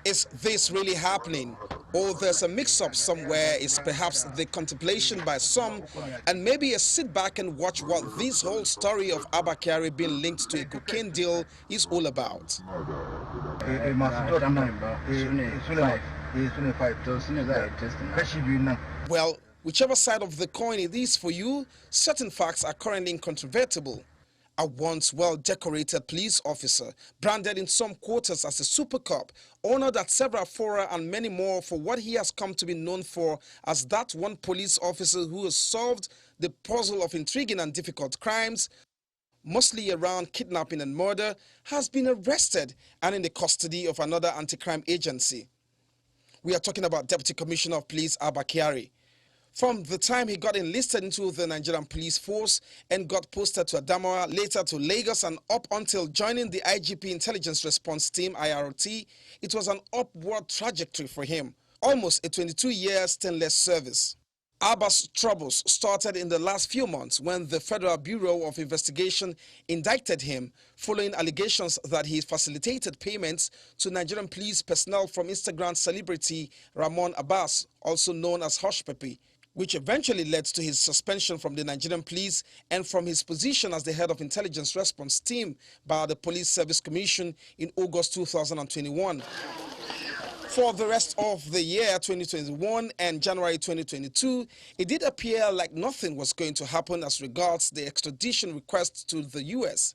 Is this really happening? Or there's a mix-up somewhere? Is perhaps the contemplation by some, and maybe a sit back and watch what this whole story of Abba Kyari being linked to a cocaine deal is all about. Well, whichever side of the coin it is for you, certain facts are currently incontrovertible. A once well-decorated police officer, branded in some quarters as a super cop, honored at several fora and many more for what he has come to be known for as that one police officer who has solved the puzzle of intriguing and difficult crimes, mostly around kidnapping and murder, has been arrested and in the custody of another anti-crime agency. We are talking about Deputy Commissioner of Police Abba Kyari. From the time he got enlisted into the Nigerian police force and got posted to Adamawa, later to Lagos, and up until joining the IGP Intelligence Response Team, IRT, it was an upward trajectory for him, almost a 22-year stainless service. Abba's troubles started in the last few months when the Federal Bureau of Investigation indicted him following allegations that he facilitated payments to Nigerian police personnel from Instagram celebrity Ramon Abbas, also known as Hush Puppy, which eventually led to his suspension from the Nigerian police and from his position as the head of Intelligence Response Team by the Police Service Commission in August 2021. For the rest of the year 2021 and January 2022, it did appear like nothing was going to happen as regards the extradition request to the US,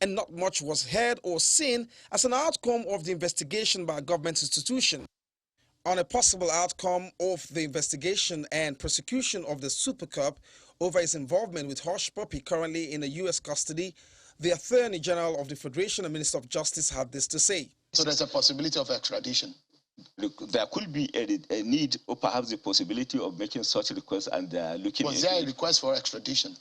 and not much was heard or seen as an outcome of the investigation by a government institution. On a possible outcome of the investigation and prosecution of the Super Cop over his involvement with Hush Puppy, currently in a U.S. custody, the Attorney General of the Federation and Minister of Justice had this to say. So there's a possibility of extradition? Look, there could be a need or perhaps the possibility of making such requests, and looking Was there a request for extradition?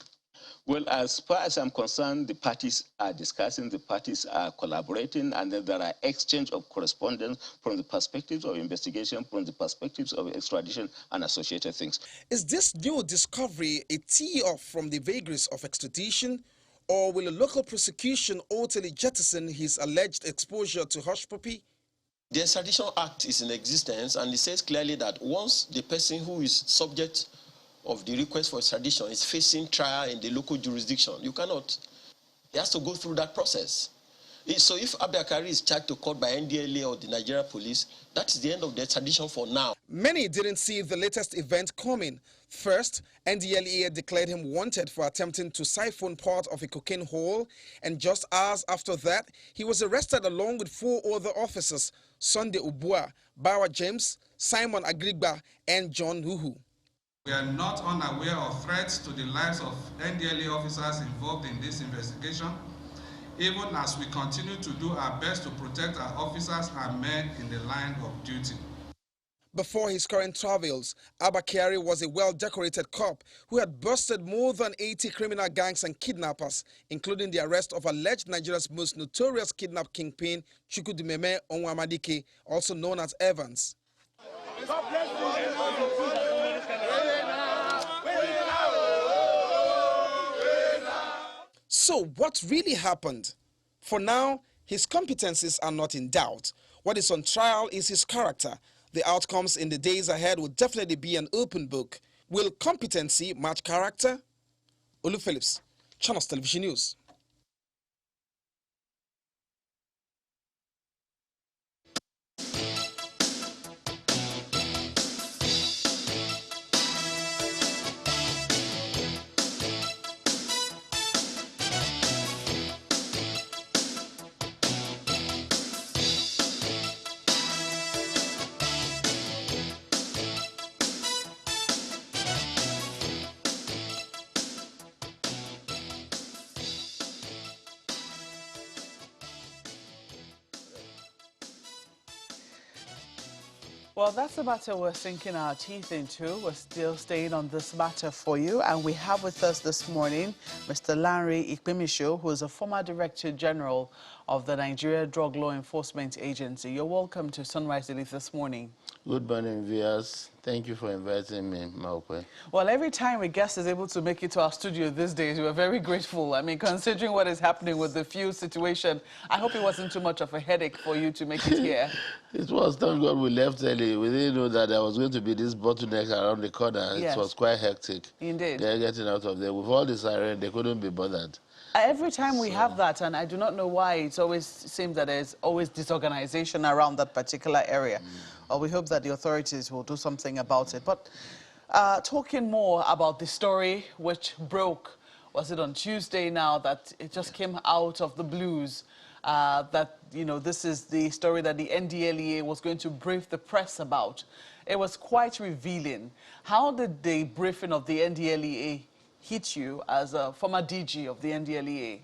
Well, as far as I'm concerned, the parties are discussing, the parties are collaborating, and then there are exchange of correspondence from the perspectives of investigation, from the perspectives of extradition and associated things. Is this new discovery a tee-off from the vagaries of extradition, or will a local prosecution utterly jettison his alleged exposure to Hush Puppy? The Extradition Act is in existence, and it says clearly that once the person who is subject of the request for extradition is facing trial in the local jurisdiction, you cannot. He has to go through that process. So if Abba Kyari is charged to court by NDLEA or the Nigeria police, that is the end of the extradition for now. Many didn't see the latest event coming. First, NDLEA declared him wanted for attempting to siphon part of a cocaine haul, and just hours after that, he was arrested along with 4 other officers, Sunday Ubua, Bawa James, Simon Agrigba, and John Uhu. We are not unaware of threats to the lives of NDLEA officers involved in this investigation, even as we continue to do our best to protect our officers and men in the line of duty. Before his current travels, Abba Kyari was a well-decorated cop who had busted more than 80 criminal gangs and kidnappers, including the arrest of alleged Nigeria's most notorious kidnap kingpin, Chukwudimeme Onwamadike, also known as Evans. So what really happened? For now, his competencies are not in doubt. What is on trial is his character. The outcomes in the days ahead will definitely be an open book. Will competency match character? Olu Phillips, Channels Television News. Well, that's the matter we're sinking our teeth into. We're still staying on this matter for you. And we have with us this morning Mr. Lanre Ikpemisho, who is a former Director General of the Nigeria Drug Law Enforcement Agency. You're welcome to Sunrise Daily this morning. Good morning, viewers. Thank you for inviting me, Maokwe. Well, every time a guest is able to make it to our studio these days, we're very grateful. I mean, considering what is happening with the fuel situation, I hope it wasn't too much of a headache for you to make it here. It was, thank God we left early. We didn't know that there was going to be this bottleneck around the corner. Yes. It was quite hectic. Indeed. They're getting out of there. With all the siren, they couldn't be bothered. Every time we have that, and I do not know why, it always seems that there's always disorganization around that particular area. We hope that the authorities will do something about it. But talking more about the story which broke, was it on Tuesday now, that it just came out of the blues, that, you know, this is the story that the NDLEA was going to brief the press about. It was quite revealing. How did the briefing of the NDLEA hit you as a former DG of the NDLEA?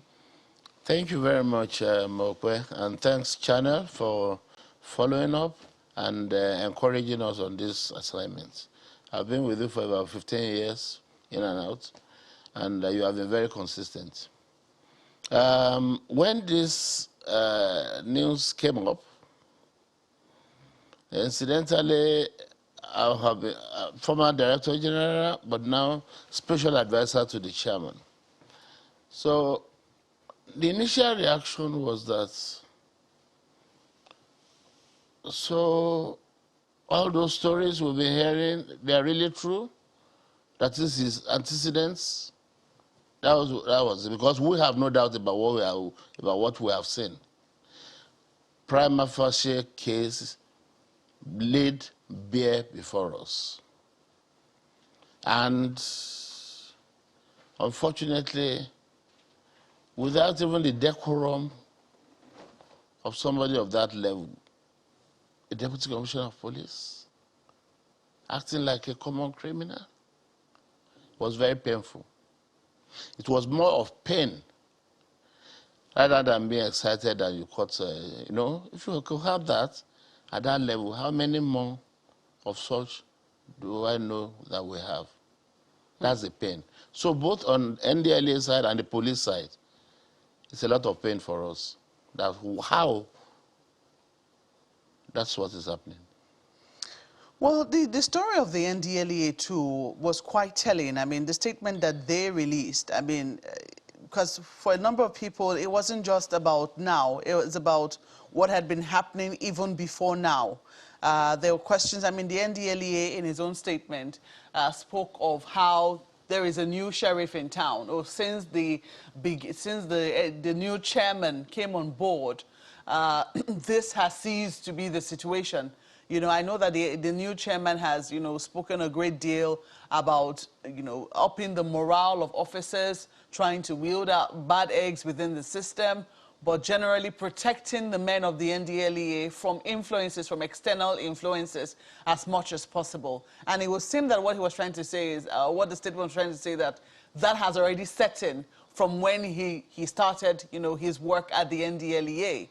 Thank you very much, Mokwe, and thanks, Channel, for following up and encouraging us on this assignment. I've been with you for about 15 years, in and out, and you have been very consistent. When this news came up, incidentally, I have been former Director General, but now Special Advisor to the Chairman. So the initial reaction was that, so all those stories we've been hearing, they're really true? That this is antecedents? That was it, because we have no doubt about what we have seen. Prima facie case laid bare before us. And unfortunately, without even the decorum of somebody of that level, a Deputy Commissioner of Police, acting like a common criminal, was very painful. It was more of pain rather than being excited that you caught, you know, if you could have that at that level, how many more of such do I know that we have? That's the pain. So both on NDLEA side and the police side, it's a lot of pain for us. That's how, that's what is happening. Well, the story of the NDLEA too was quite telling. I mean, the statement that they released, I mean, because for a number of people, it wasn't just about now. It was about what had been happening even before now. There were questions. I mean, the NDLEA, in his own statement, spoke of how there is a new sheriff in town, or since the new chairman came on board, this has ceased to be the situation. You know, I know that the new chairman has, you know, spoken a great deal about, you know, upping the morale of officers, trying to wield out bad eggs within the system, but generally protecting the men of the NDLEA from influences, from external influences, as much as possible. And it would seem that what he was trying to say is, what the statement was trying to say, that has already set in from when he started, you know, his work at the NDLEA.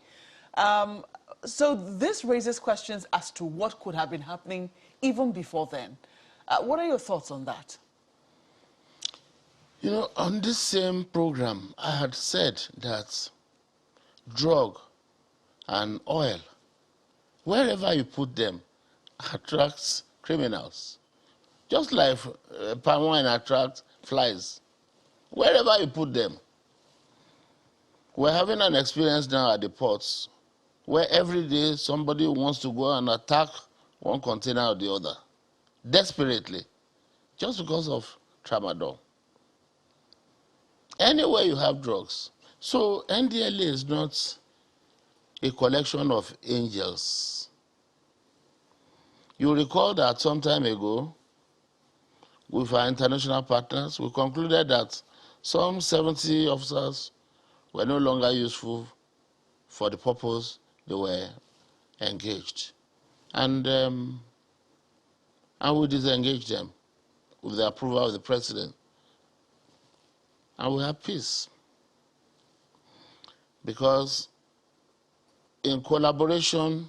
So this raises questions as to what could have been happening even before then. What are your thoughts on that? You know, on this same program, I had said that drug and oil, wherever you put them, attracts criminals. Just like palm wine attracts flies. Wherever you put them. We're having an experience now at the ports where every day somebody wants to go and attack one container or the other, desperately, just because of tramadol. Anywhere you have drugs. So NDLEA is not a collection of angels. You recall that some time ago, with our international partners, we concluded that some 70 officers were no longer useful for the purpose they were engaged. And we disengaged them with the approval of the president. And we have peace. Because in collaboration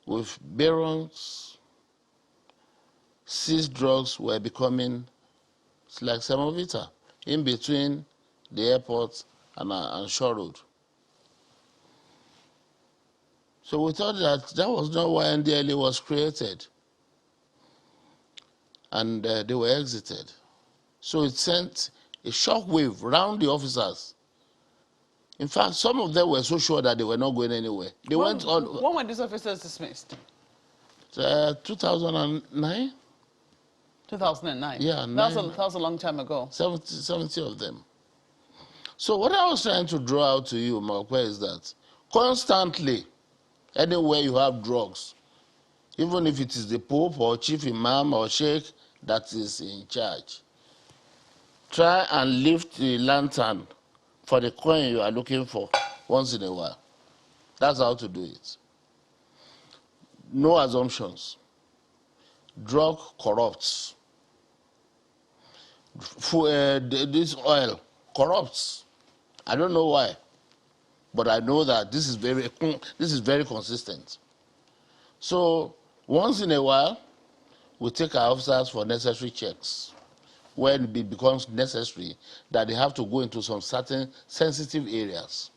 with barons, seized drugs were becoming, it's like Semovita, in between the airport and Shore Road. So we thought that that was not why NDLEA was created. And they were exited. So it sent a shockwave around the officers. In fact, some of them were so sure that they were not going anywhere. They went on. When were these officers dismissed? 2009? 2009? Yeah, that was a long time ago. 70 of them. So what I was trying to draw out to you, Markwe, is that constantly, anywhere you have drugs, even if it is the Pope or Chief Imam or Sheikh that is in charge, try and lift the lantern for the coin you are looking for once in a while. That's how to do it. No assumptions. Drug corrupts. This oil corrupts. I don't know why, but I know that this is very consistent. So once in a while, we take our officers for necessary checks when it becomes necessary that they have to go into some certain sensitive areas.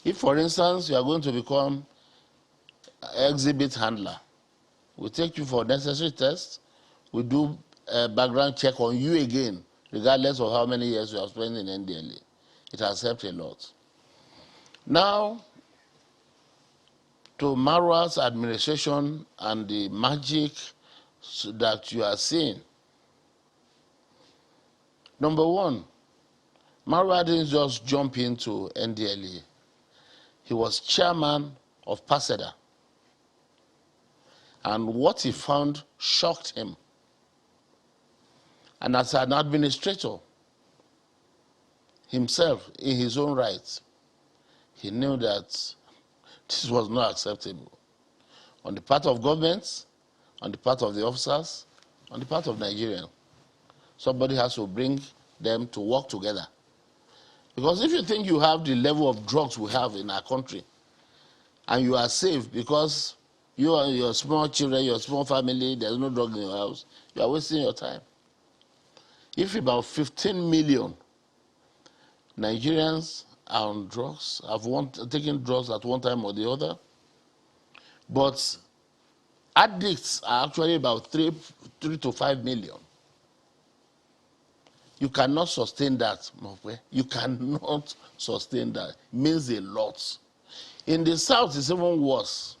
If, for instance, you are going to become an exhibit handler, we take you for necessary tests, we do a background check on you again, regardless of how many years you have spent in NDLEA. It has helped a lot. Now, to Marwa's administration and the magic that you are seeing. Number one, Marwa didn't just jump into NDLEA. He was chairman of PASEDA. And what he found shocked him. And as an administrator, himself, in his own right, he knew that this was not acceptable. On the part of governments, on the part of the officers, on the part of Nigerians. Somebody has to bring them to work together. Because if you think you have the level of drugs we have in our country, and you are safe because you and your small children, your small family, there's no drug in your house, you are wasting your time. If about 15 million Nigerians are on drugs, have taken drugs at one time or the other, but addicts are actually about 3 to 5 million. You cannot sustain that, Mokwe. You cannot sustain that. It means a lot. In the South, it's even worse.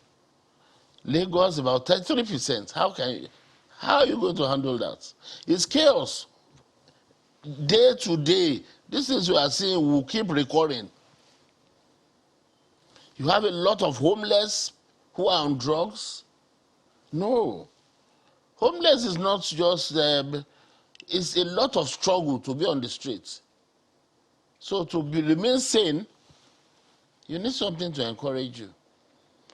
Lagos, about 33%. How are you going to handle that? It's chaos. Day to day, these things we are seeing will keep recurring. You have a lot of homeless who are on drugs. No. Homeless is not just, it's a lot of struggle to be on the streets. So to remain sane, you need something to encourage you.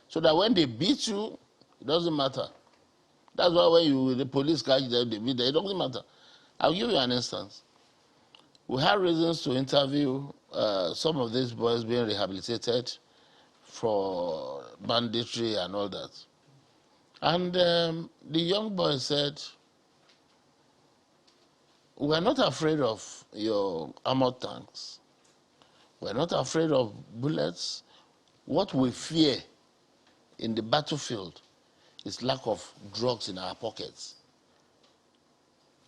So that when they beat you, it doesn't matter. That's why when the police catch them, they beat them, it doesn't matter. I'll give you an instance. We had reasons to interview some of these boys being rehabilitated for banditry and all that. And the young boy said, we're not afraid of your armored tanks. We're not afraid of bullets. What we fear in the battlefield is lack of drugs in our pockets.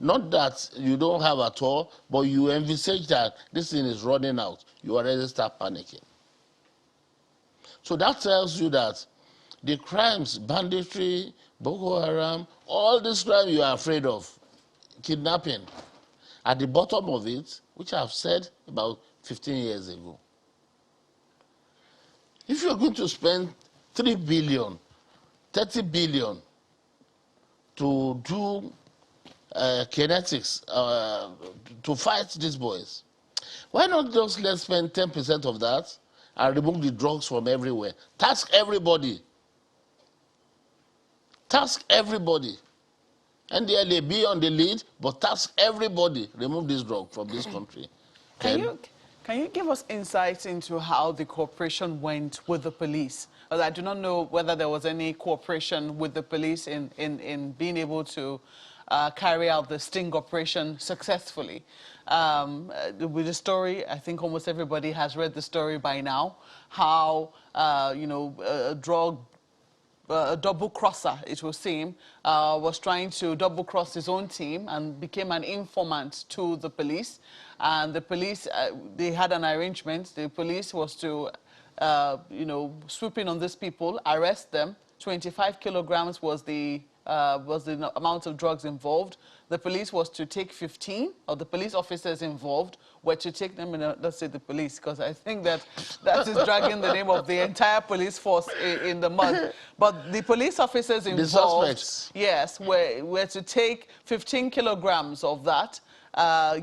Not that you don't have at all, but you envisage that this thing is running out. You already start panicking. So that tells you that the crimes, banditry, Boko Haram, all these crimes you are afraid of, kidnapping, at the bottom of it, which I've said about 15 years ago. If you're going to spend 3 billion, 30 billion to do kinetics, to fight these boys, why not just let's spend 10% of that and remove the drugs from everywhere? Task everybody. Task everybody. NDLEA be on the lead, but task everybody, remove this drug from this country. Can you give us insights into how the cooperation went with the police? Because I do not know whether there was any cooperation with the police in being able to carry out the sting operation successfully. With the story, I think almost everybody has read the story by now, how, you know, a double crosser, it will seem, was trying to double cross his own team and became an informant to the police. And the police, they had an arrangement. The police was to, you know, swoop in on these people, arrest them. 25 kilograms was the amount of drugs involved. The police was to take 15, or the police officers involved were to take them in, let's say the police, because I think that is dragging the name of the entire police force in the mud. But the police officers involved, yes, were to take 15 kilograms of that,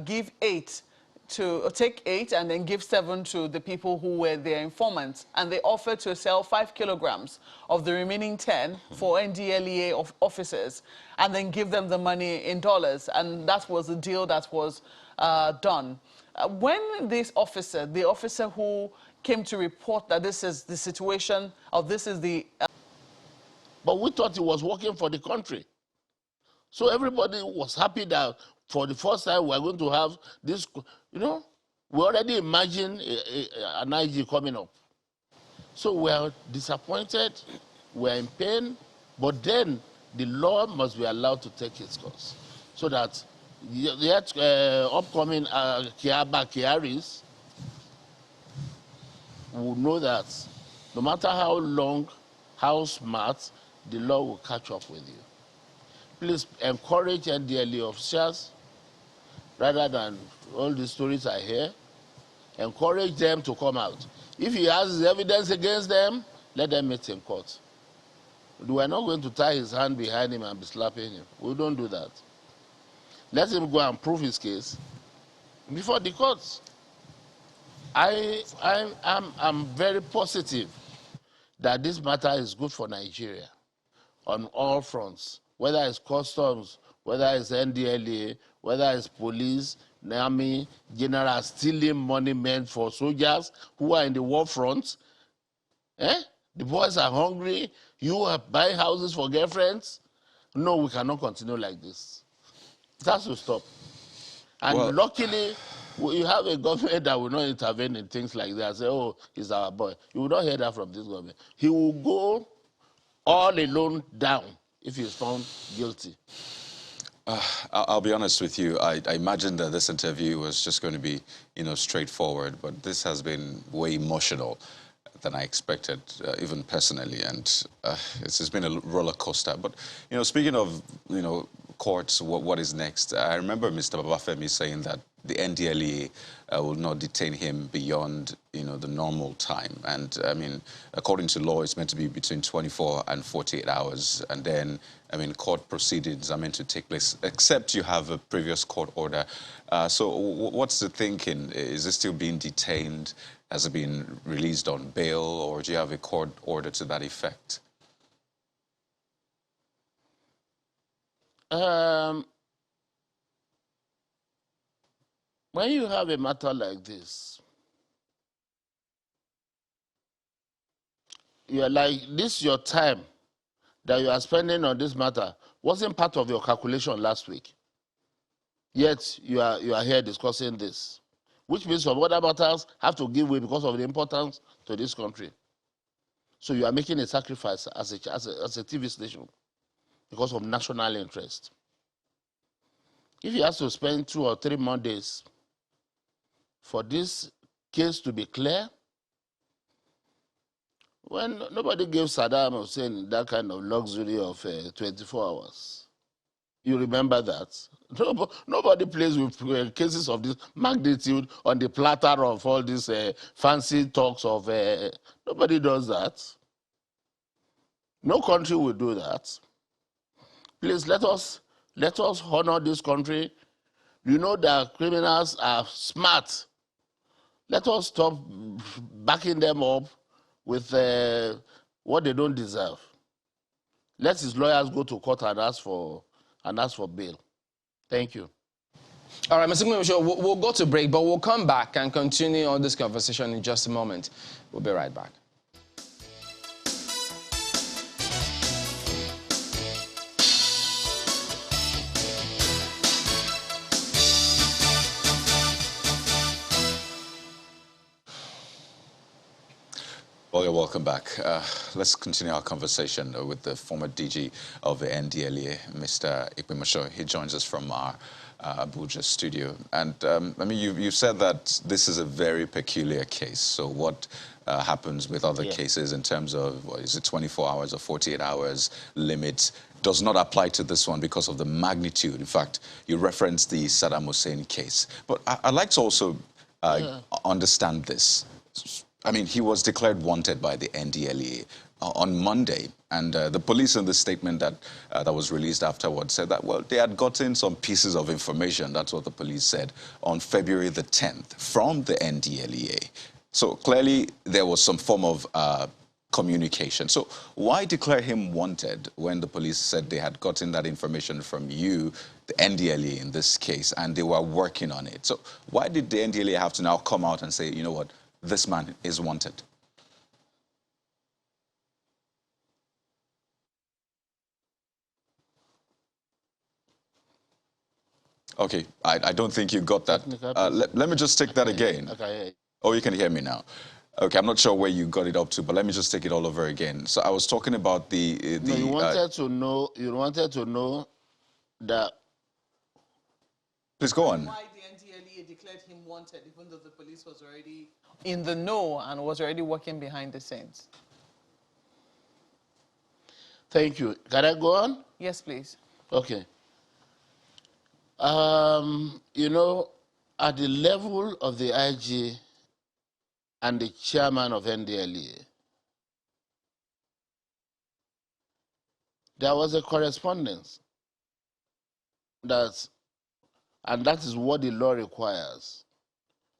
give 8 to take 8 and then give 7 to the people who were their informants. And they offered to sell 5 kilograms of the remaining 10 for NDLEA officers and then give them the money in dollars. And that was the deal that was done. When this officer, the officer who came to report that this is the situation, or this is the... But we thought he was working for the country. So everybody was happy that for the first time we're going to have this, you know, we already imagined an IG coming up. So we're disappointed, we're in pain, but then the law must be allowed to take its course. So that the upcoming Kyaris will know that no matter how long, how smart, the law will catch up with you. Please encourage NDLEA officers, rather than all the stories I hear, encourage them to come out. If he has evidence against them, let them meet in court. We are not going to tie his hand behind him and be slapping him. We don't do that. Let him go and prove his case before the courts. I'm very positive that this matter is good for Nigeria on all fronts, whether it's customs, whether it's NDLEA, whether it's police, army, general stealing money meant for soldiers who are in the war front. The boys are hungry. You are buying houses for girlfriends. No, we cannot continue like this. It has to stop. And luckily, you have a government that will not intervene in things like that. Say, oh, he's our boy. You will not hear that from this government. He will go all alone down if he is found guilty. I'll be honest with you. I imagined that this interview was just going to be, you know, straightforward, but this has been way emotional than I expected, even personally, and it's been a roller coaster. But, you know, speaking of, you know, courts, what is next? I remember Mr. Babafemi saying that the NDLEA will not detain him beyond, you know, the normal time. And, I mean, according to law, it's meant to be between 24 and 48 hours. And then, I mean, court proceedings are meant to take place, except you have a previous court order. So what's the thinking? Is it still being detained? Has it been released on bail? Or do you have a court order to that effect? When you have a matter like this, you're like, this your time that you are spending on this matter wasn't part of your calculation last week. Yet you are here discussing this, which means some other matters have to give way because of the importance to this country. So you are making a sacrifice as a TV station because of national interest. If he has to spend 2 or 3 more days for this case to be clear, when nobody gave Saddam Hussein that kind of luxury of 24 hours. You remember that? Nobody plays with cases of this magnitude on the platter of all these fancy talks of... nobody does that. No country will do that. Please, let us honor this country. You know that criminals are smart. Let us stop backing them up with what they don't deserve. Let his lawyers go to court and ask for bail. Thank you. All right, Mr. Commissioner, we'll go to break, but we'll come back and continue on this conversation in just a moment. We'll be right back. Well, you're welcome back. Let's continue our conversation with the former DG of the NDLEA, Mr. Ikpemasho. He joins us from our Abuja studio. And I mean, you said that this is a very peculiar case. So what happens with other cases in terms of, what, is it 24 hours or 48 hours limit does not apply to this one because of the magnitude. In fact, you referenced the Saddam Hussein case. But I'd like to also understand this. I mean, he was declared wanted by the NDLEA on Monday, and the police in the statement that was released afterwards said that, well, they had gotten some pieces of information, that's what the police said, on February the 10th from the NDLEA. So clearly there was some form of communication. So why declare him wanted when the police said they had gotten that information from you, the NDLEA in this case, and they were working on it? So why did the NDLEA have to now come out and say, you know what, this man is wanted? Okay, I don't think you got that. Let me just take that again. Okay. Oh, you can hear me now. Okay, I'm not sure where you got it up to, but let me just take it all over again. So I was talking about the no, you wanted to know. You wanted to know that. Please go on. Why the NDLEA declared him wanted, even though the police was already in the know and was already working behind the scenes. Thank you. Can I go on? Yes, please. Okay. You know, at the level of the IG and the chairman of NDLEA, there was a correspondence and that is what the law requires.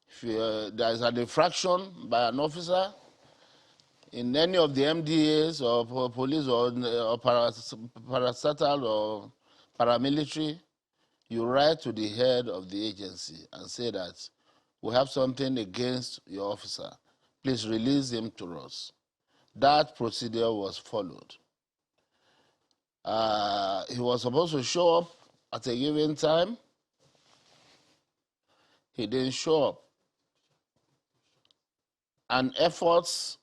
If there is an infraction by an officer in any of the MDAs or police or parastatal or paramilitary, you write to the head of the agency and say that we have something against your officer. Please release him to us. That procedure was followed. He was supposed to show up at a given time. He didn't show up. And efforts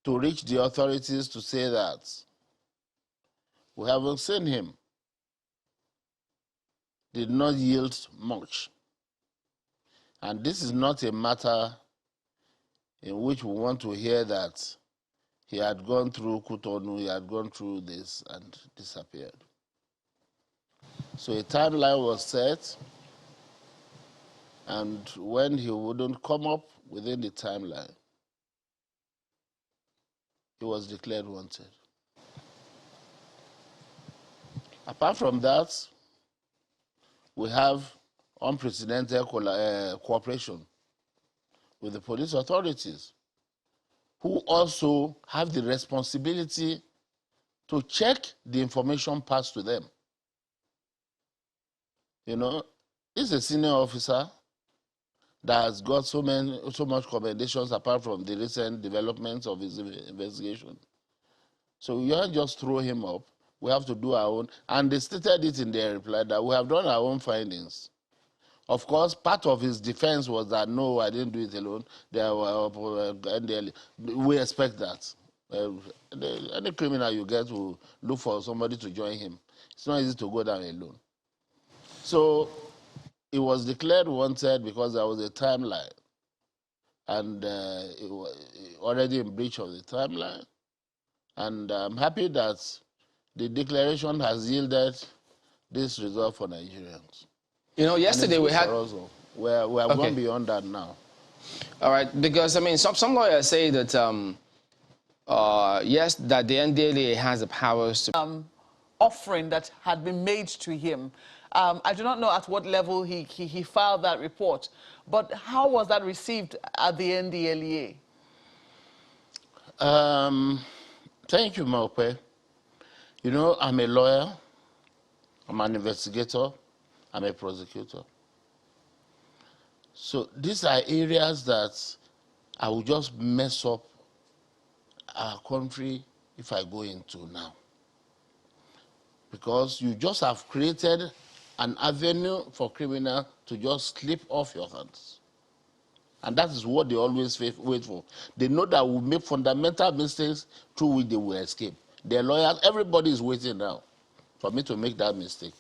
to reach the authorities to say that we haven't seen him did not yield much. And this is not a matter in which we want to hear that he had gone through Cotonou, he had gone through this and disappeared. So a timeline was set, and when he wouldn't come up within the timeline, he was declared wanted. Apart from that, we have unprecedented cooperation with the police authorities, who also have the responsibility to check the information passed to them. You know, he's a senior officer that has got so much commendations apart from the recent developments of his investigation. So you can't just throw him up. We have to do our own. And they stated it in their reply that we have done our own findings. Of course, part of his defense was that, no, I didn't do it alone. There were, we expect that. Any criminal you get will look for somebody to join him. It's not easy to go down alone. So he was declared wanted because there was a timeline. And it was already in breach of the timeline. And I'm happy that the declaration has yielded this result for Nigerians. You know, yesterday we had... We're going beyond that now. All right, because, I mean, some lawyers say that, yes, that the NDLEA has the powers to... offering that had been made to him. I do not know at what level he filed that report, but how was that received at the NDLEA? Thank you, Maupe. You know, I'm a lawyer, I'm an investigator, I'm a prosecutor. So these are areas that I will just mess up our country if I go into now. Because you just have created an avenue for criminals to just slip off your hands. And that is what they always wait for. They know that we make fundamental mistakes through which they will escape. Their lawyers, everybody is waiting now for me to make that mistake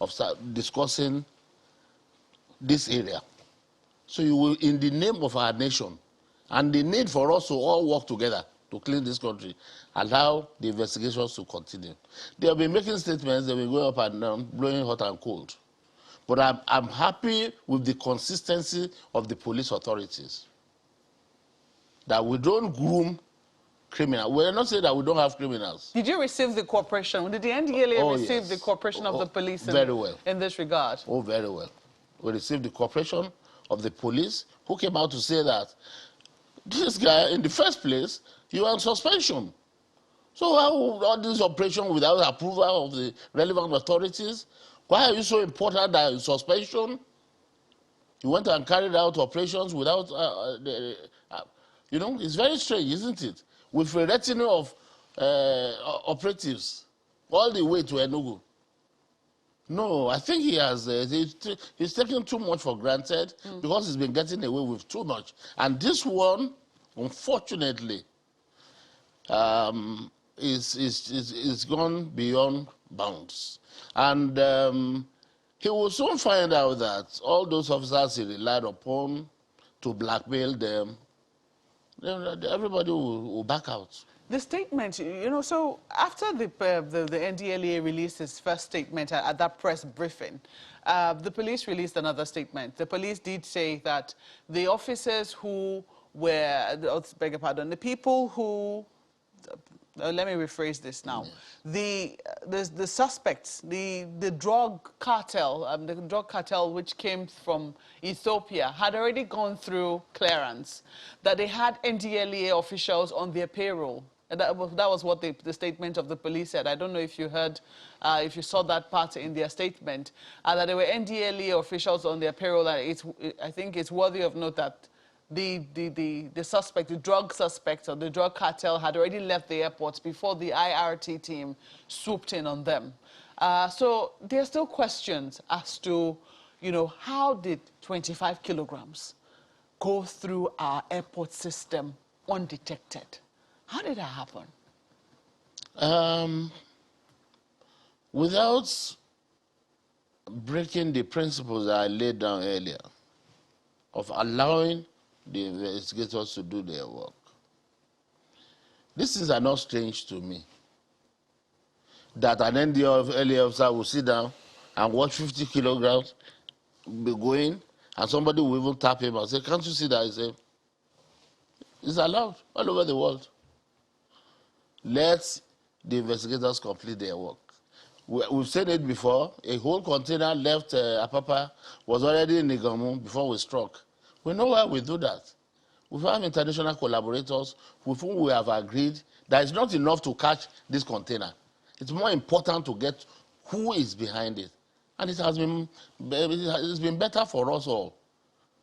of discussing this area. So you will, in the name of our nation, and the need for us to all work together to clean this country, allow the investigations to continue. They have been making statements, they've been going up and down, blowing hot and cold. But I'm happy with the consistency of the police authorities. That we don't groom criminals. We're not saying that we don't have criminals. Did you receive the cooperation? Did the NDLEA receive the cooperation of the police in this regard? Oh, very well. We received the cooperation of the police, who came out to say that this guy, in the first place, you are on suspension. So how all this operation without approval of the relevant authorities? Why are you so important that in suspension? You went and carried out operations without, you know, it's very strange, isn't it? With a retinue of operatives all the way to Enugu. No, I think he has, he's taken too much for granted because he's been getting away with too much. And this one, unfortunately, is gone beyond bounds. And he will soon find out that all those officers he relied upon to blackmail them, everybody will back out. The statement, you know, so after the NDLEA released its first statement at that press briefing, the police released another statement. The police did say that the officers who were, beg your pardon, the people who, let me rephrase this now. The suspects, the drug cartel which came from Ethiopia had already gone through clearance, that they had NDLEA officials on their payroll. And that was what the statement of the police said. I don't know if you heard, if you saw that part in their statement, that there were NDLEA officials on their payroll. And I think it's worthy of note that the suspect, the drug suspect or the drug cartel had already left the airport before the IRT team swooped in on them. So there are still questions as to, you know, how did 25 kilograms go through our airport system undetected? How did that happen? Without breaking the principles that I laid down earlier of allowing the investigators to do their work, these things are not strange to me. That an NDLEA officer will sit down and watch 50 kilograms be going, and somebody will even tap him and say, "Can't you see that?" He say, "It's allowed all over the world." Let the investigators complete their work. We've said it before, a whole container left Apapa was already in Nigamu before we struck. We know why we do that. We have international collaborators with whom we have agreed that it's not enough to catch this container. It's more important to get who is behind it. And it's been better for us all.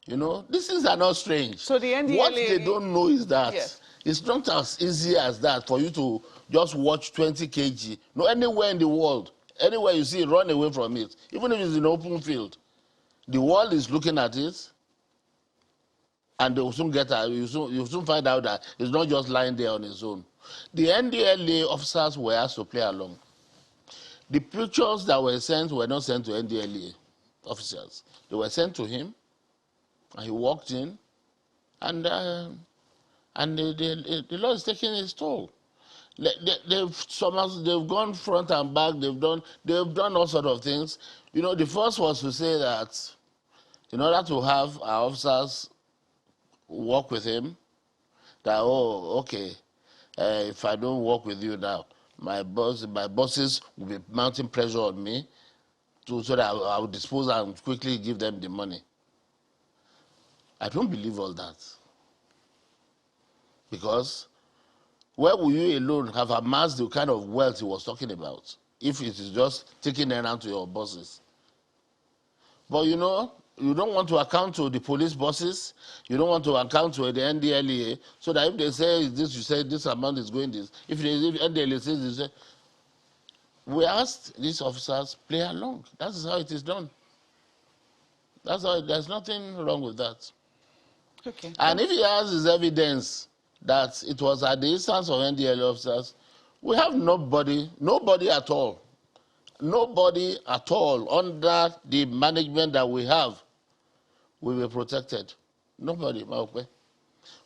You know, these things are not strange. So the NDLEA... What they don't know is that it's not as easy as that for you to just watch 20 kg. No, anywhere in the world, anywhere you see it, run away from it. Even if it's in an open field. The world is looking at it, and they will soon get you'll soon find out that it's not just lying there on its own. The NDLEA officers were asked to play along. The pictures that were sent were not sent to NDLEA officers. They were sent to him, and he walked in, and the law is taking its toll. They've gone front and back. They've done all sorts of things. You know, the first was to say that in order to have our officers work with him, that if I don't work with you now, my bosses will be mounting pressure on me so that I will dispose and quickly give them the money. I don't believe all that. Because where will you alone have amassed the kind of wealth he was talking about if it is just taking errand to your bosses? But you know, you don't want to account to the police bosses, you don't want to account to the NDLEA, so that if they say this, you say this amount is going this. If NDLEA says this, we asked these officers play along. That is how it is done. That's how, there's nothing wrong with that. Okay. And if he has his evidence that it was at the instance of NDLEA officers, we have nobody at all, nobody at all under the management that we have will be protected. Nobody, Maokwe.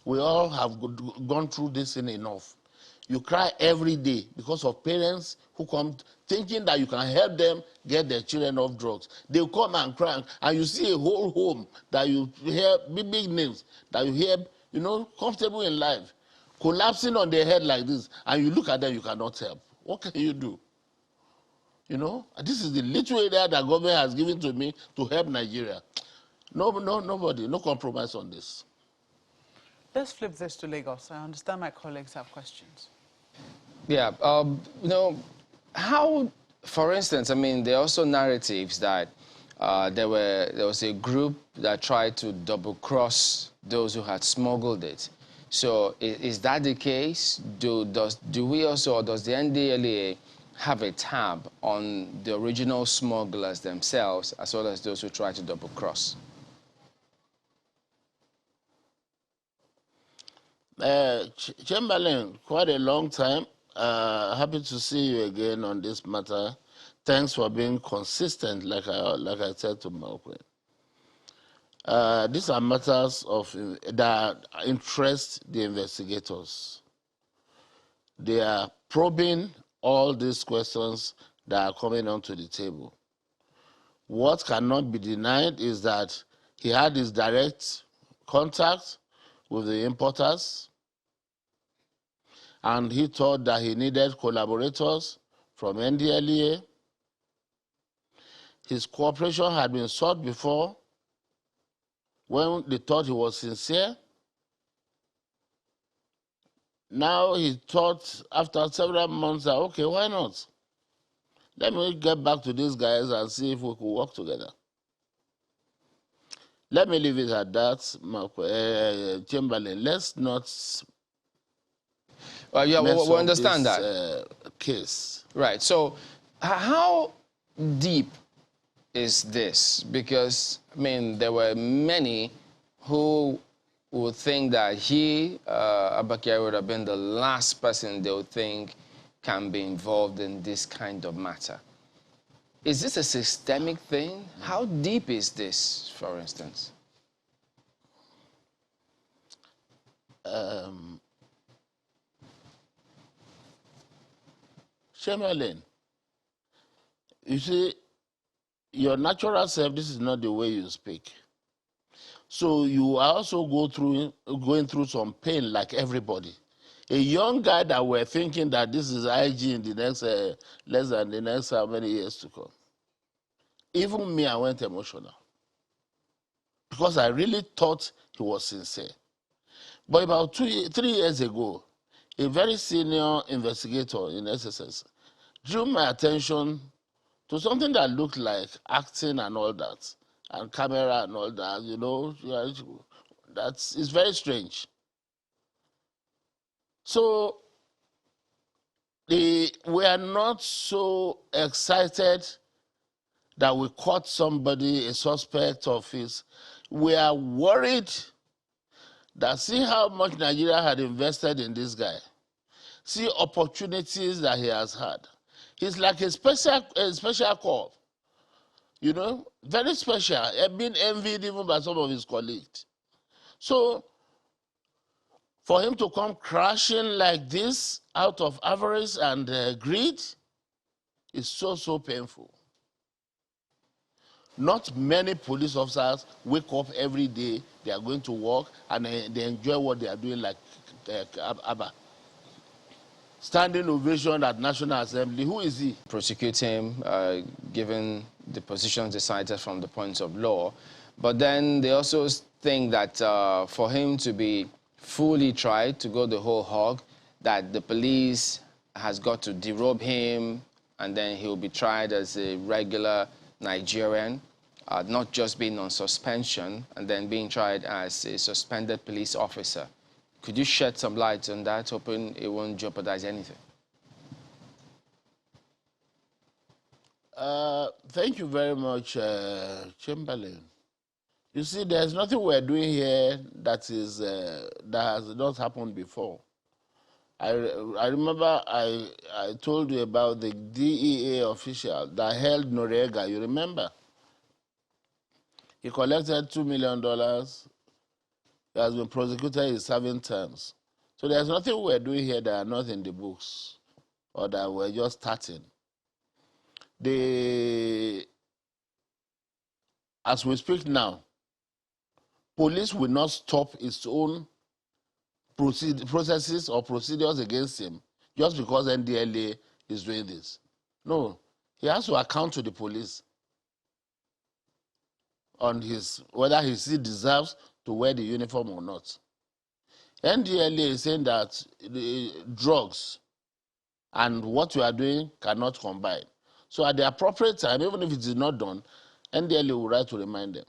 We all have gone through this thing enough. You cry every day because of parents who come thinking that you can help them get their children off drugs. They come and cry, and you see a whole home that you hear big names that you hear, comfortable in life, collapsing on their head like this, and you look at them, you cannot help. What can you do? This is the little area that government has given to me to help Nigeria. Nobody, no compromise on this. Let's flip this to Lagos. I understand my colleagues have questions. Yeah, how, for instance, I mean, there are also narratives that there was a group that tried to double-cross those who had smuggled it. So is that the case? Do we also, or does the NDLEA have a tab on the original smugglers themselves as well as those who try to double-cross? Chamberlain, quite a long time. Happy to see you again on this matter. Thanks for being consistent, like I said to Malcolm. These are matters that interest the investigators. They are probing all these questions that are coming onto the table. What cannot be denied is that he had his direct contact with the importers, and he thought that he needed collaborators from NDLEA. His cooperation had been sought before when they thought he was sincere. Now he thought after several months that, okay, why not? Let me get back to these guys and see if we could work together. Let me leave it at that, Chamberlain. Let's not Yeah, mess we up understand this that. case. Right. So how deep is this? Because, I mean, there were many who would think that Abba Kyari, would have been the last person they would think can be involved in this kind of matter. Is this a systemic thing? How deep is this, for instance? Chamberlain, you see, your natural self, this is not the way you speak. So you also going through some pain like everybody. A young guy that we're thinking that this is IG in the next, less than the next how many years to come. Even me, I went emotional. Because I really thought he was sincere. But about 3 years ago, a very senior investigator in SSS drew my attention to something that looked like acting and all that, and camera and all that, it's very strange. So we are not so excited that we caught somebody, a suspect of his. We are worried that see how much Nigeria had invested in this guy. See opportunities that he has had. He's like a special call, very special, being envied even by some of his colleagues. So for him to come crashing like this out of avarice and greed is so painful. Not many police officers wake up every day, they are going to work, and they enjoy what they are doing like Abba. Standing ovation at National Assembly. Who is he? Prosecute him, given the positions decided from the points of law. But then they also think that for him to be fully tried, to go the whole hog, that the police has got to derobe him, and then he'll be tried as a regular Nigerian, not just being on suspension, and then being tried as a suspended police officer. Could you shed some light on that, hoping it won't jeopardize anything? Thank you very much, Chamberlain. You see, there's nothing we're doing here that has not happened before. I remember I told you about the DEA official that held Noriega. You remember? He collected $2 million. He has been prosecuted in 7 terms. So there's nothing we're doing here that are not in the books or that we're just starting. As we speak now, police will not stop its own processes or procedures against him just because NDLEA is doing this. No, he has to account to the police on whether he still deserves to wear the uniform or not. NDLEA is saying that the drugs and what you are doing cannot combine. So at the appropriate time, even if it is not done, NDLEA will write to remind them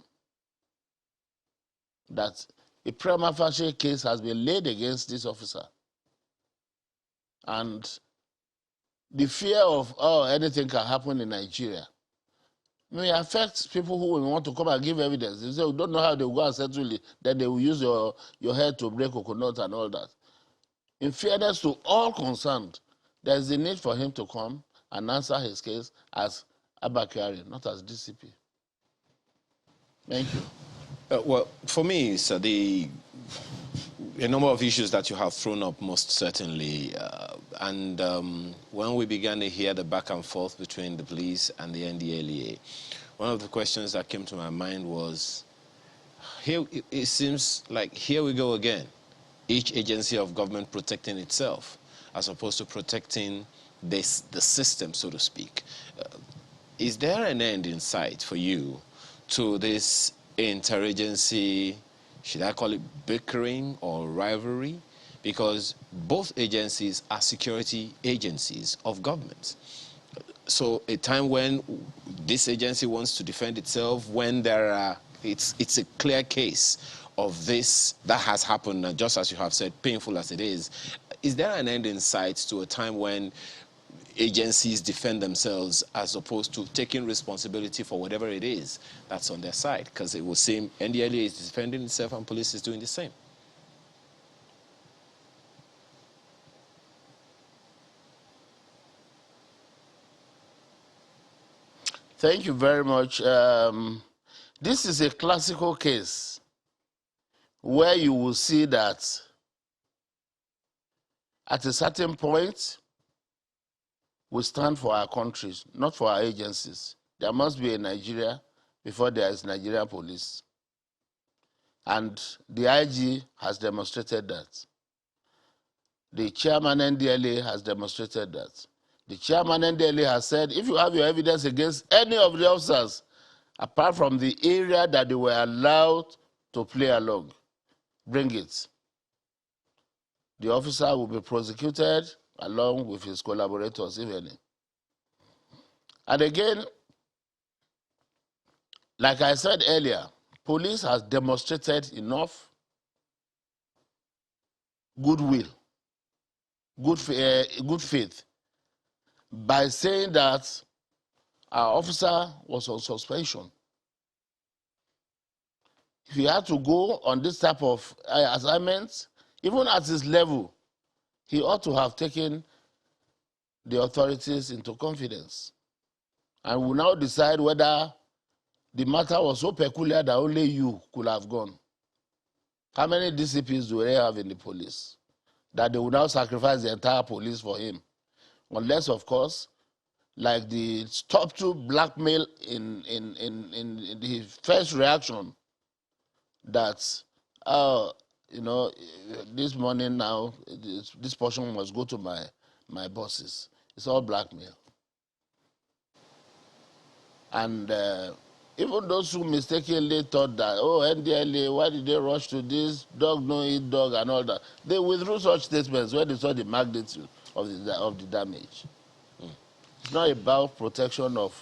that a prima facie case has been laid against this officer. And the fear of, anything can happen in Nigeria may affect people who will want to come and give evidence. They say, we don't know how they will go and settle it, then they will use your head to break coconut and all that. In fairness to all concerned, there is a need for him to come and answer his case as Abba Kyari, not as DCP. Thank you. Well, for me, sir, a number of issues that you have thrown up, most certainly. When we began to hear the back and forth between the police and the NDLEA, one of the questions that came to my mind was, here it seems like here we go again. Each agency of government protecting itself, as opposed to protecting the system, so to speak. Is there an end in sight for you to this interagency, should I call it bickering or rivalry? Because both agencies are security agencies of government. So a time when this agency wants to defend itself, when it's a clear case of this that has happened, just as you have said, painful as it is there an end in sight to a time when agencies defend themselves as opposed to taking responsibility for whatever it is that's on their side? Because it would seem NDLEA is defending itself and police is doing the same. Thank you very much. This is a classical case where you will see that at a certain point, we stand for our countries, not for our agencies. There must be a Nigeria before there is Nigerian police. And the IG has demonstrated that. The chairman NDLEA has demonstrated that. The chairman NDLEA has said, if you have your evidence against any of the officers, apart from the area that they were allowed to play along, bring it. The officer will be prosecuted along with his collaborators, if any. And again, like I said earlier, police has demonstrated enough goodwill, good faith, by saying that our officer was on suspension. If he had to go on this type of assignments, even at his level, he ought to have taken the authorities into confidence. And will now decide whether the matter was so peculiar that only you could have gone. How many DCPs do they have in the police that they would now sacrifice the entire police for him? Unless, of course, like the top 2 blackmail in the first reaction, that, this morning now, this portion must go to my bosses. It's all blackmail. And even those who mistakenly thought that, NDLEA, why did they rush to this, dog no eat dog and all that, they withdrew such statements when they saw the magnitude of the damage. It's not about protection of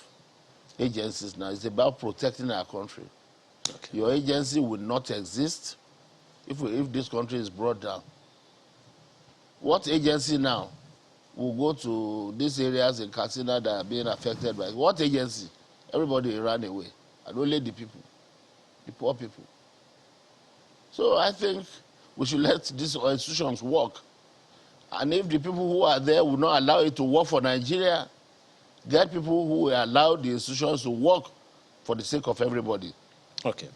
agencies now, it's about protecting our country. Okay. Your agency will not exist if this country is brought down. What agency now will go to these areas in Katsina that are being affected by? What agency? Everybody ran away, and only the people. the poor people. So I think we should let these institutions work. And if the people who are there will not allow it to work for Nigeria, get people who will allow the institutions to work for the sake of everybody. Okay.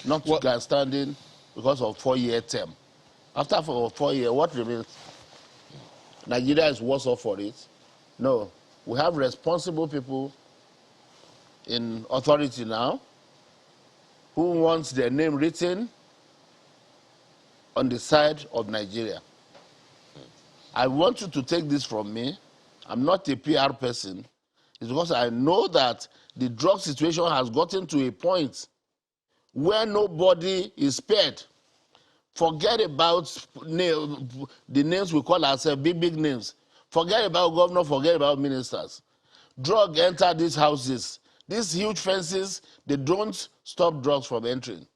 Not standing because of 4-year term. After 4 years, what remains? Nigeria is worse off for it. No. We have responsible people in authority now who wants their name written on the side of Nigeria. I want you to take this from me. I'm not a PR person. It's because I know that the drug situation has gotten to a point where nobody is spared. Forget about the names we call ourselves, big names. Forget about governor, forget about ministers. Drug enter these houses. These huge fences, they don't stop drugs from entering.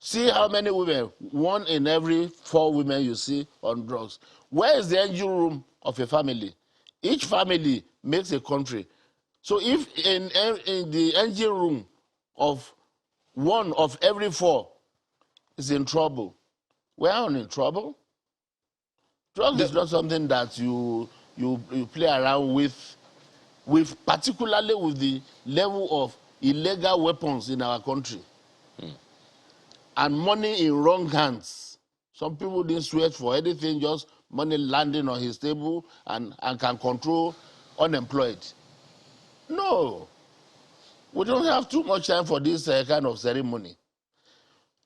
See how many women, 1 in every 4 women you see on drugs. Where is the engine room of a family? Each family makes a country. So if in the engine room of 1 of every 4 is in trouble, we are in trouble. Drugs is not something that you play around with, particularly with the level of illegal weapons in our country. And money in wrong hands. Some people didn't sweat for anything, just money landing on his table and can control unemployed. No. We don't have too much time for this kind of ceremony.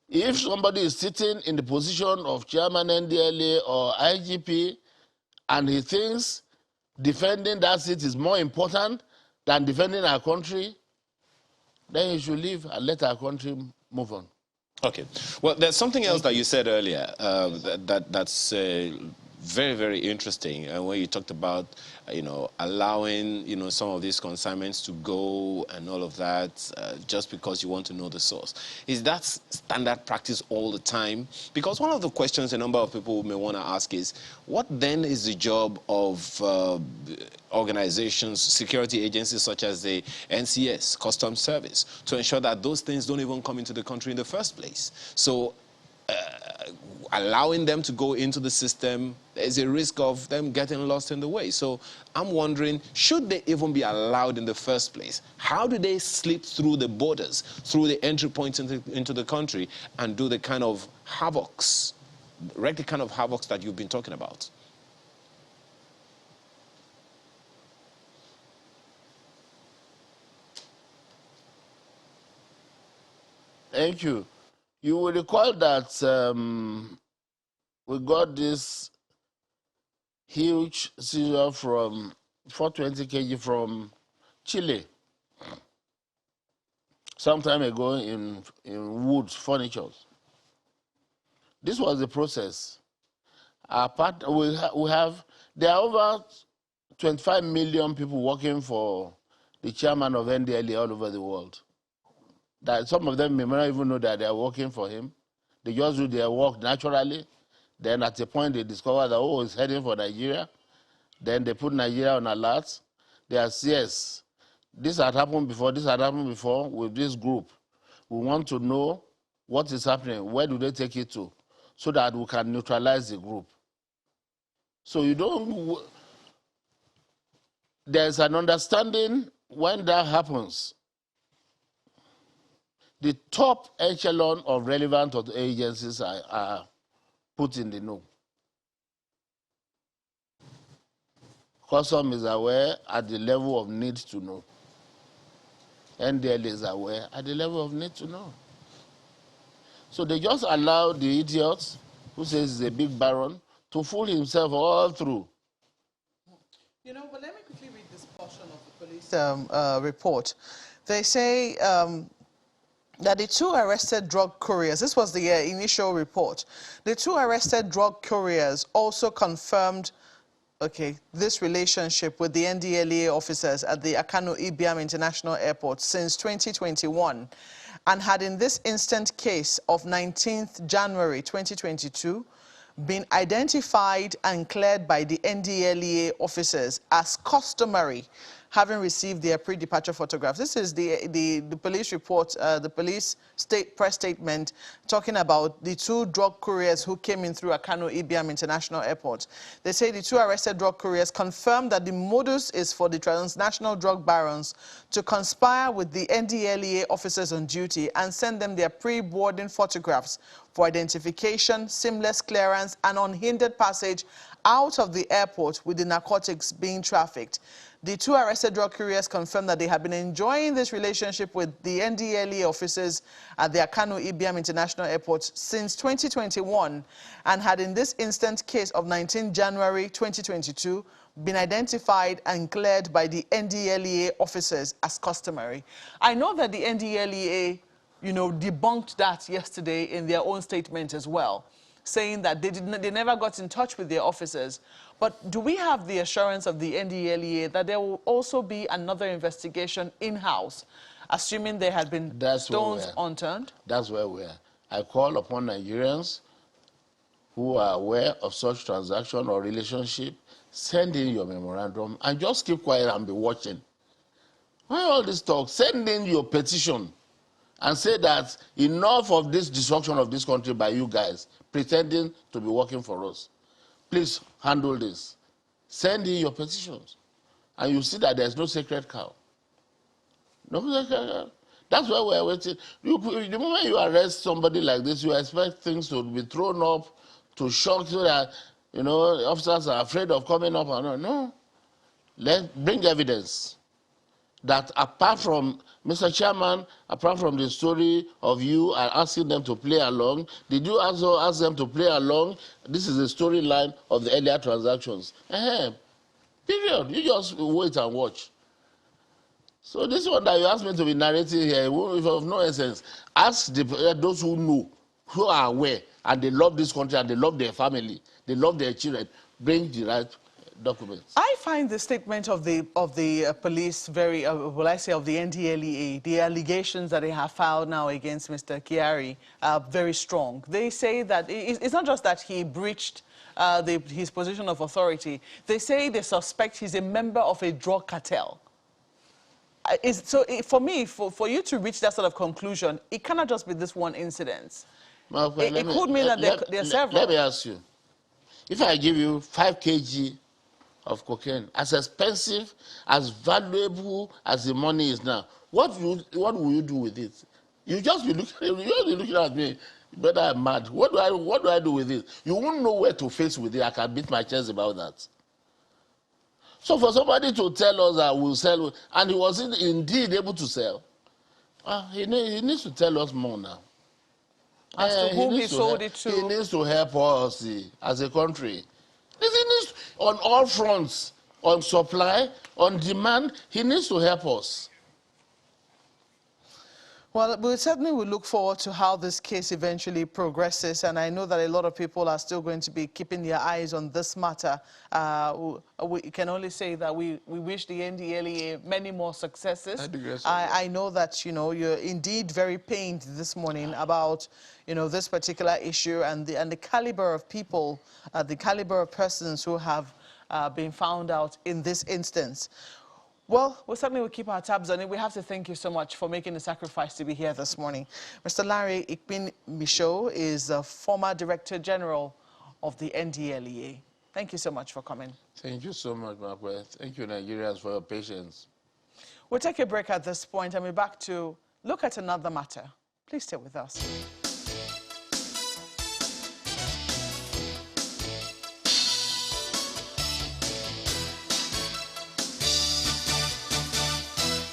If somebody is sitting in the position of chairman NDLEA or IGP and he thinks defending that seat is more important than defending our country, then he should leave and let our country move on. Okay. Well, there's something else that you said earlier that's very, very interesting. And when you talked about, allowing, some of these consignments to go and all of that, just because you want to know the source. Is that standard practice all the time? Because one of the questions a number of people may want to ask is, what then is the job of organizations, security agencies such as the NCS, Customs Service, to ensure that those things don't even come into the country in the first place? So allowing them to go into the system, there's a risk of them getting lost in the way. So I'm wondering, should they even be allowed in the first place? How do they slip through the borders, through the entry points into the country, and do the kind of havocs, the kind of havocs that you've been talking about? Thank you. You will recall that we got this huge seizure from 420 kg from Chile some time ago in wood furniture. This was the process. There are over 25 million people working for the chairman of NDLEA all over the world. That some of them may not even know that they are working for him. They just do their work naturally. Then at a point they discover that, oh, it's heading for Nigeria. Then they put Nigeria on alert. They are yes, this had happened before with this group. We want to know what is happening. Where do they take it to? So that we can neutralize the group. So there's an understanding when that happens. The top echelon of relevant agencies are put in the know. Customs is aware at the level of need to know. NDLEA is aware at the level of need to know. So they just allow the idiot who says he's a big baron to fool himself all through. But let me quickly read this portion of the police report. They say that the 2 arrested drug couriers, this was the initial report, the 2 arrested drug couriers also confirmed, this relationship with the NDLEA officers at the Akano Ibiam International Airport since 2021 and had in this instant case of 19th January 2022 been identified and cleared by the NDLEA officers as customary having received their pre-departure photographs. This is the police report, the police press statement talking about the 2 drug couriers who came in through Akano Ibiam International Airport. They say the 2 arrested drug couriers confirmed that the modus is for the transnational drug barons to conspire with the NDLEA officers on duty and send them their pre-boarding photographs for identification, seamless clearance, and unhindered passage out of the airport with the narcotics being trafficked. The 2 arrested drug couriers confirmed that they had been enjoying this relationship with the NDLEA officers at the Akano Ibiam International Airport since 2021 and had in this instant case of 19 January 2022 been identified and cleared by the NDLEA officers as customary. I know that the NDLEA, debunked that yesterday in their own statement as well, saying that they never got in touch with their officers. But do we have the assurance of the NDLEA that there will also be another investigation in-house, assuming there had been stones unturned? That's where we are. I call upon Nigerians who are aware of such transaction or relationship, send in your memorandum and just keep quiet and be watching. Why all this talk? Send in your petition and say that enough of this destruction of this country by you guys pretending to be working for us. Please handle this. Send in your petitions. And you see that there's no sacred cow. No sacred cow. That's why we're waiting. The moment you arrest somebody like this, you expect things to be thrown up, to shock so that, officers are afraid of coming up. No. Bring evidence that apart from, Mr. Chairman, apart from the story of you asking them to play along, did you also ask them to play along? This is the storyline of the earlier transactions. Period. You just wait and watch. So this one that you asked me to be narrating here, is of no essence. Ask those who know, who are aware, and they love this country, and they love their family, they love their children. Bring the right documents. I find the statement of the police very, of the NDLEA, the allegations that they have filed now against Mr. Kyari, very strong. They say that it's not just that he breached his position of authority. They say they suspect he's a member of a drug cartel. For me, for you to reach that sort of conclusion, it cannot just be this one incident. Well, it could mean that there are several. Let me ask you. If I give you 5 kg of cocaine, as expensive, as valuable as the money is now, what will you do with it? You just be looking at me, whether I'm mad. What do I do with it? You won't know where to face with it. I can beat my chest about that. So for somebody to tell us that we'll sell, and he was indeed able to sell, he needs to tell us more now. As to whom he sold it to. He needs to help us as a country. He needs, on all fronts, on supply, on demand, he needs to help us. Well, we certainly will look forward to how this case eventually progresses, and I know that a lot of people are still going to be keeping their eyes on this matter. We can only say that we wish the NDLEA many more successes. I know that, you're indeed very pained this morning about, this particular issue and the caliber of people, the caliber of persons who have been found out in this instance. Well, we certainly will keep our tabs on it. We have to thank you so much for making the sacrifice to be here this morning. Mr. Larry Ikpin-Michaud is the former Director General of the NDLEA. Thank you so much for coming. Thank you so much, Margaret. Thank you, Nigerians, for your patience. We'll take a break at this point and we're back to look at another matter. Please stay with us.